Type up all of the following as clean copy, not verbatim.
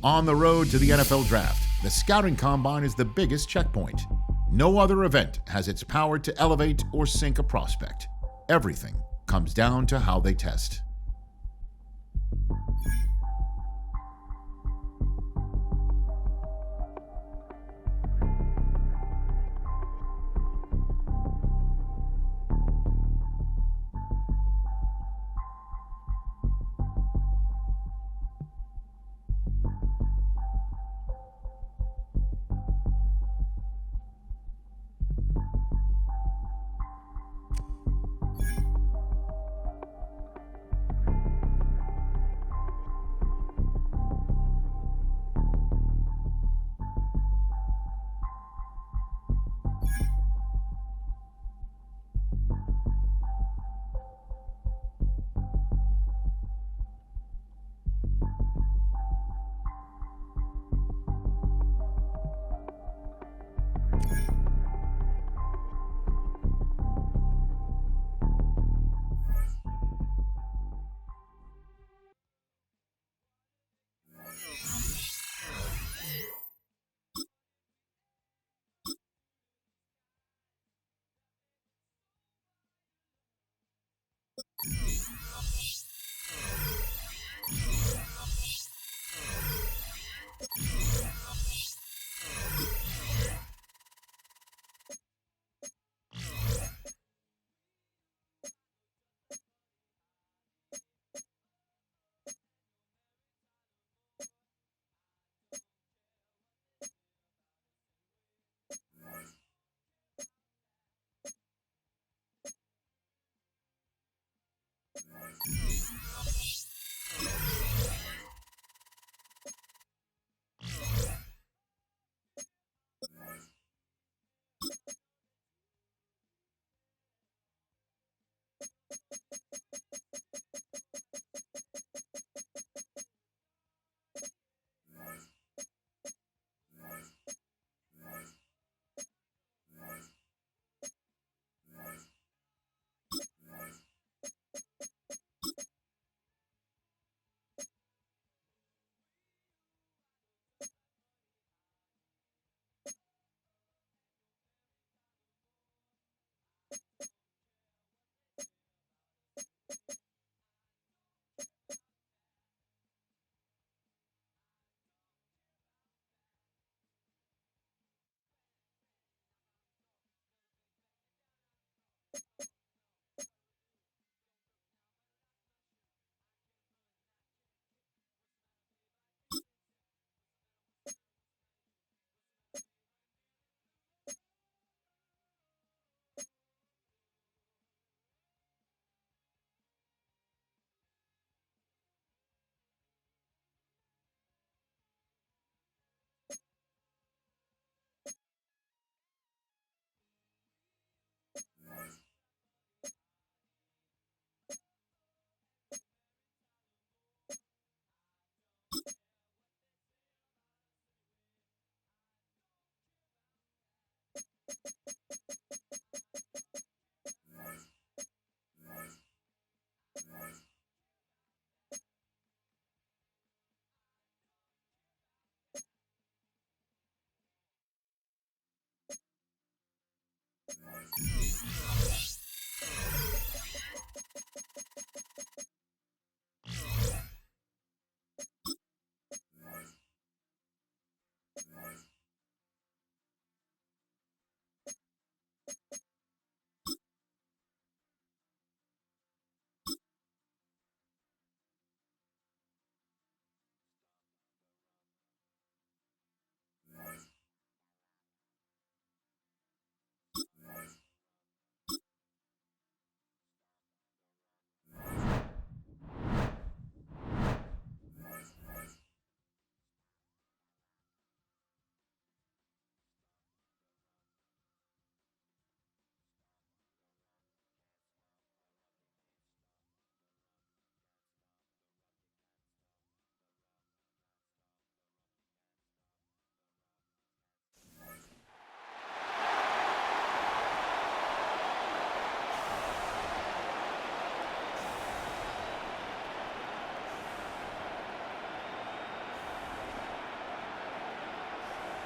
On the road to the NFL Draft, the Scouting Combine is the biggest checkpoint. No other event has its power to elevate or sink a prospect. Everything comes down to how they test.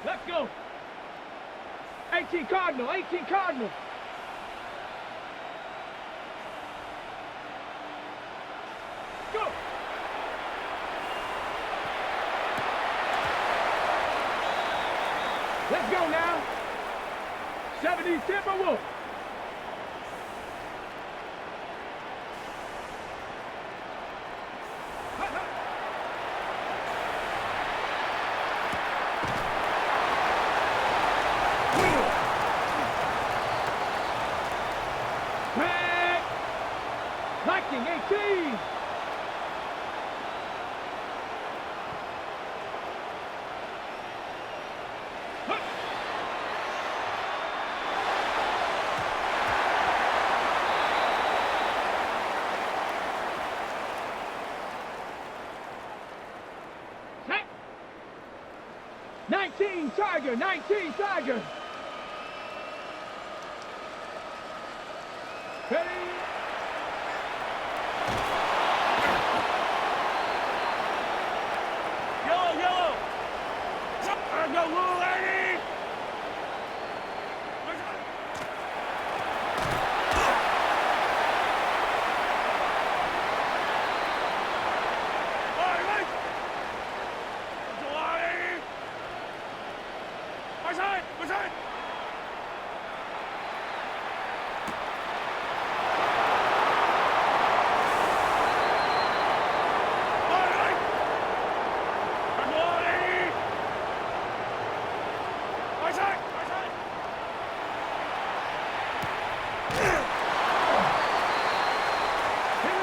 Let's go. 18 Cardinal, 18 Cardinal. Go. Let's go now. 70 Timberwolves. Liking 18. Set. 19 Tiger, 19 Tiger. Ready?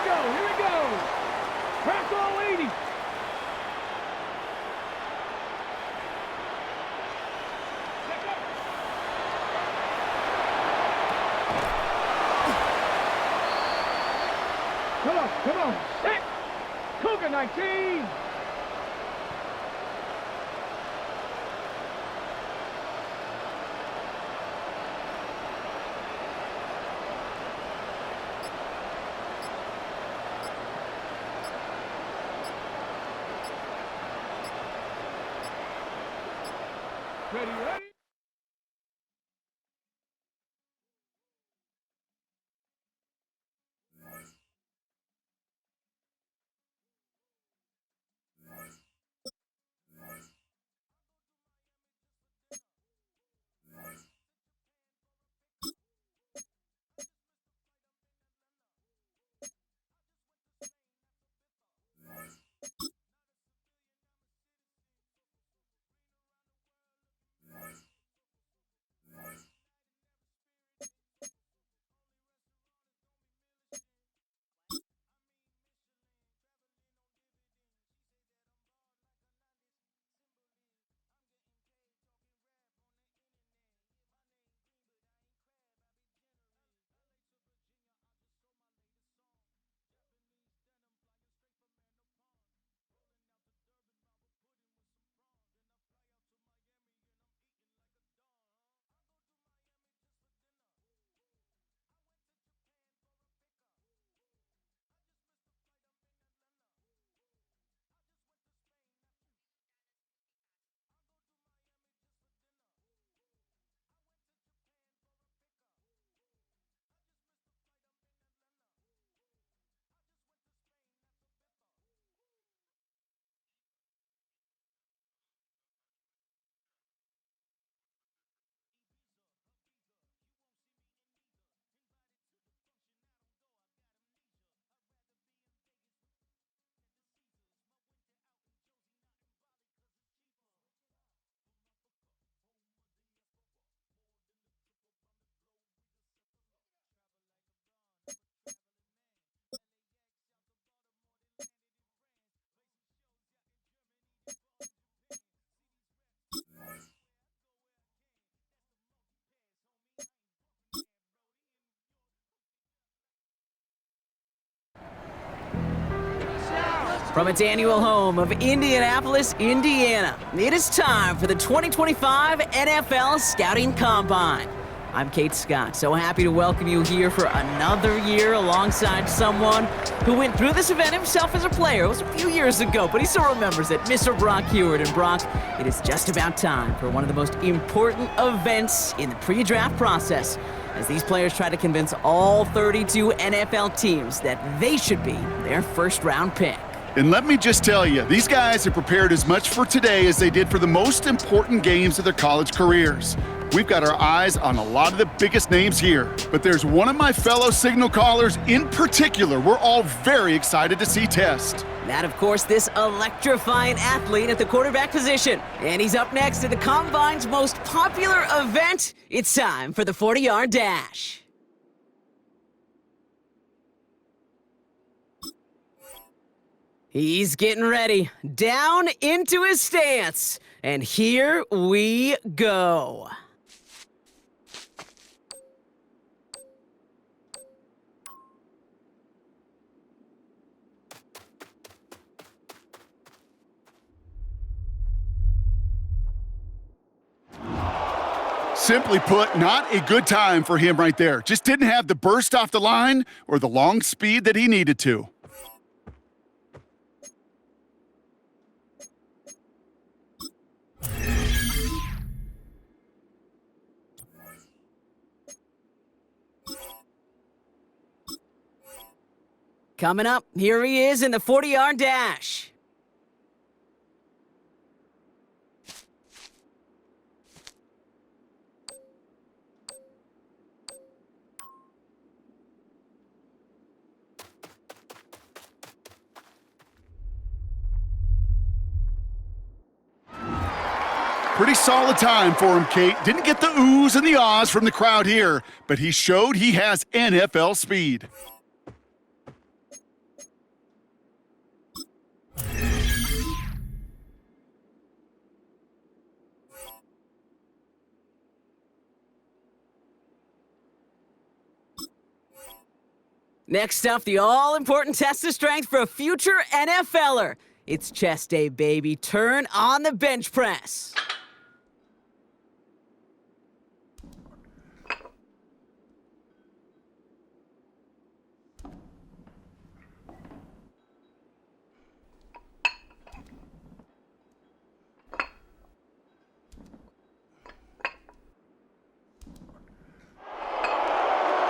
Go, little lady! Come on, set! Cougar 19! Ready, ready? From its annual home of Indianapolis, Indiana, it is time for the 2025 NFL Scouting Combine. I'm Kate Scott. So happy to welcome you here for another year alongside someone who went through this event himself as a player. It was a few years ago, but he still remembers it. Mr. Brock Hewitt. And Brock, it is just about time for one of the most important events in the pre-draft process, as these players try to convince all 32 NFL teams that they should be their first-round pick. And let me just tell you, these guys have prepared as much for today as they did for the most important games of their college careers. We've got our eyes on a lot of the biggest names here, but there's one of my fellow signal callers in particular we're all very excited to see test. That, of course, this electrifying athlete at the quarterback position. And he's up next at the Combine's most popular event. It's time for the 40-yard dash. He's getting ready, down into his stance, and here we go. Simply put, not a good time for him right there. Just didn't have the burst off the line or the long speed that he needed to. Coming up, here he is in the 40-yard dash. Pretty solid time for him, Kate. Didn't get the oohs and the ahs from the crowd here, but he showed he has NFL speed. Next up, the all-important test of strength for a future NFLer. It's chest day, baby. Turn on the bench press.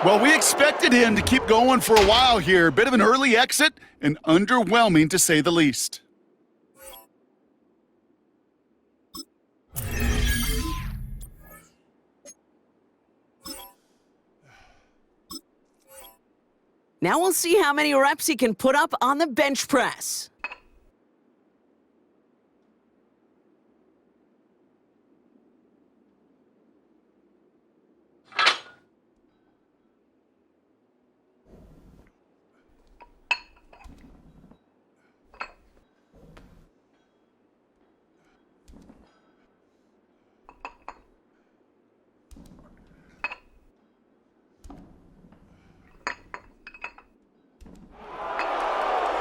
Well, we expected him to keep going for a while here. Bit of an early exit and underwhelming to say the least. Now we'll see how many reps he can put up on the bench press.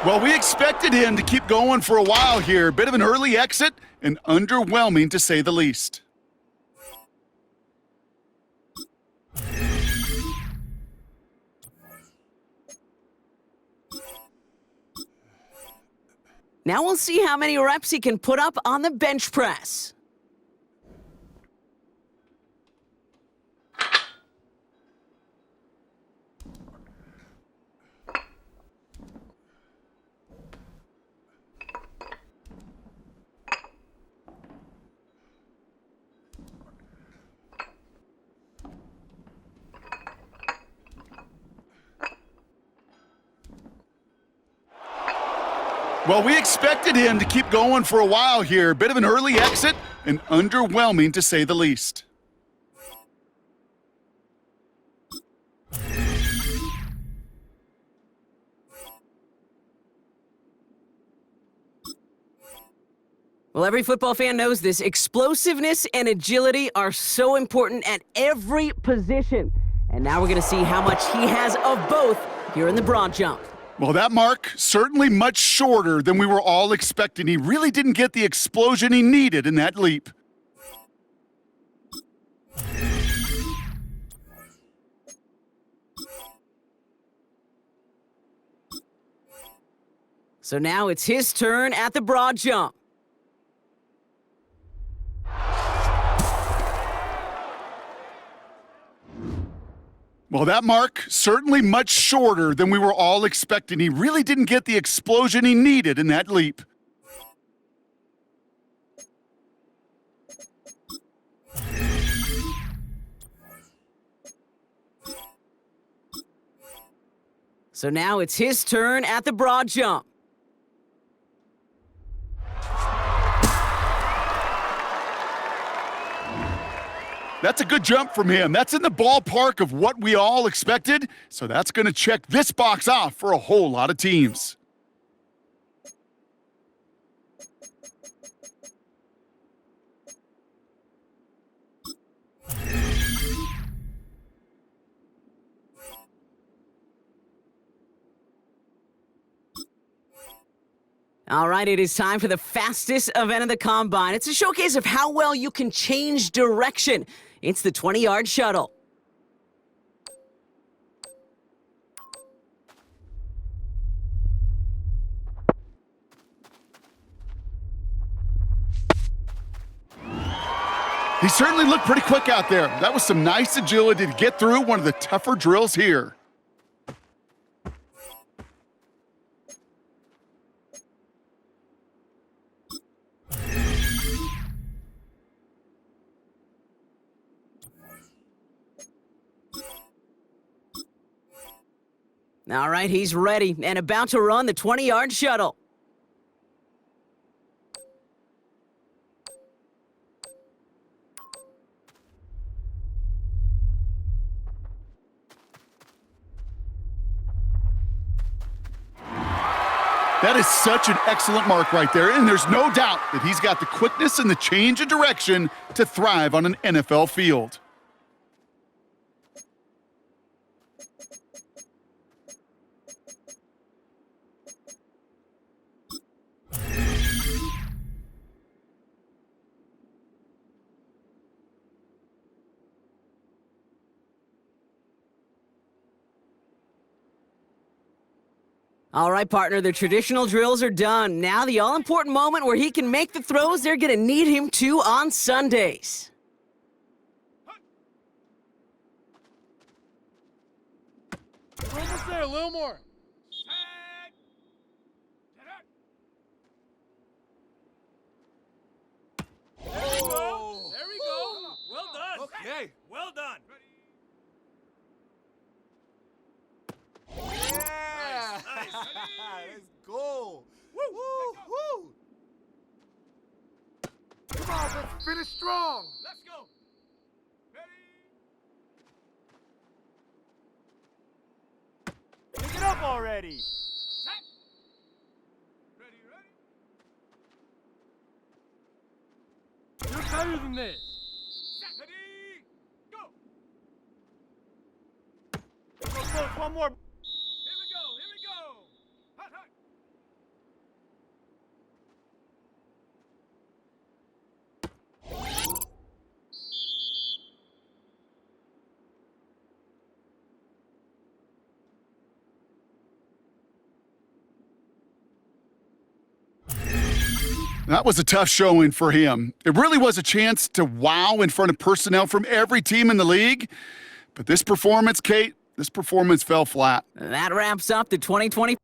Well, we expected him to keep going for a while here. Bit of an early exit and underwhelming to say the least. Now we'll see how many reps he can put up on the bench press. Well, we expected him to keep going for a while here. Bit of an early exit and underwhelming to say the least. Well, every football fan knows this. Explosiveness and agility are so important at every position. And now we're going to see how much he has of both here in the broad jump. Well, that mark certainly much shorter than we were all expecting. He really didn't get the explosion he needed in that leap. So now it's his turn at the broad jump. Well, that mark certainly much shorter than we were all expecting. He really didn't get the explosion he needed in that leap. So now it's his turn at the broad jump. That's a good jump from him. That's in the ballpark of what we all expected, so that's going to check this box off for a whole lot of teams. All right, it is time for the fastest event of the Combine. It's a showcase of how well you can change direction. It's the 20-yard shuttle. He certainly looked pretty quick out there. That was some nice agility to get through one of the tougher drills here. All right, he's ready and about to run the 20-yard shuttle. That is such an excellent mark right there, and there's no doubt that he's got the quickness and the change of direction to thrive on an NFL field. All right, partner, the traditional drills are done. Now the all-important moment where he can make the throws they're going to need him to on Sundays. We're almost there, a little more. There we go. There we go. Well done. Okay. Well done. Yeah! Nice. Let's go! Woo. Woo! Come on, let's finish strong! Let's go. Ready? Pick it up already! Set. Ready? You're better than this. Set. Ready? Go. Go, one more! Here we go. Hot. That was a tough showing for him. It really was a chance to wow in front of personnel from every team in the league. But this performance, Kate, this performance fell flat. That wraps up the 2020.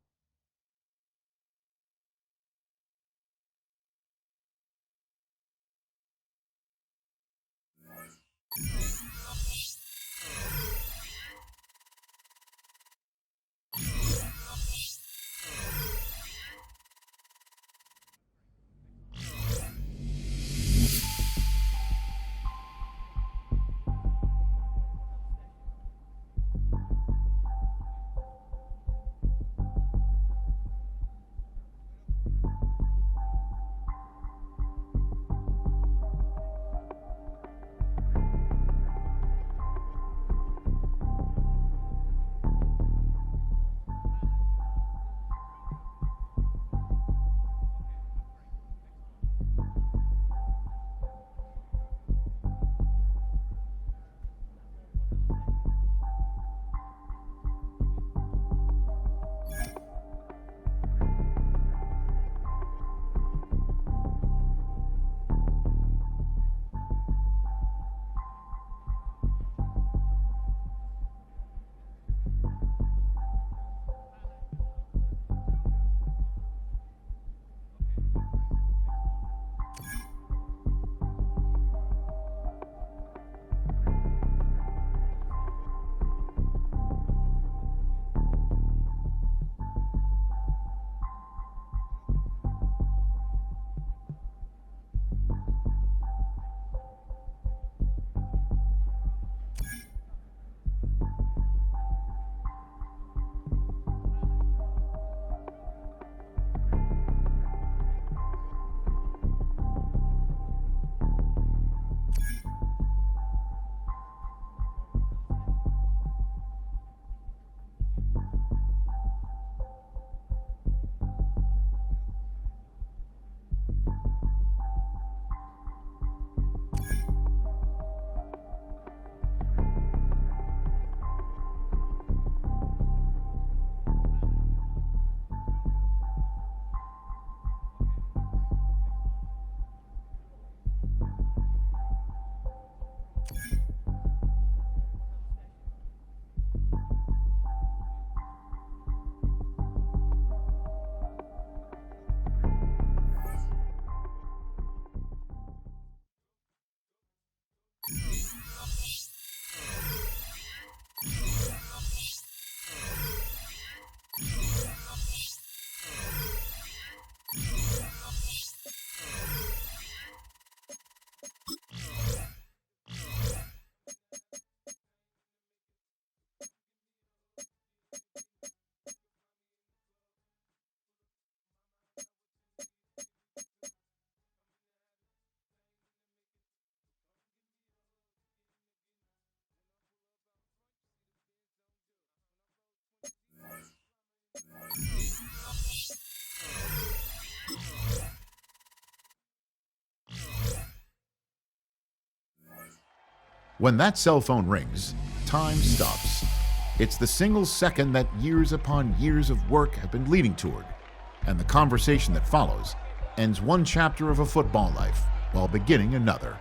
When that cell phone rings, time stops. It's the single second that years upon years of work have been leading toward, and the conversation that follows ends one chapter of a football life while beginning another.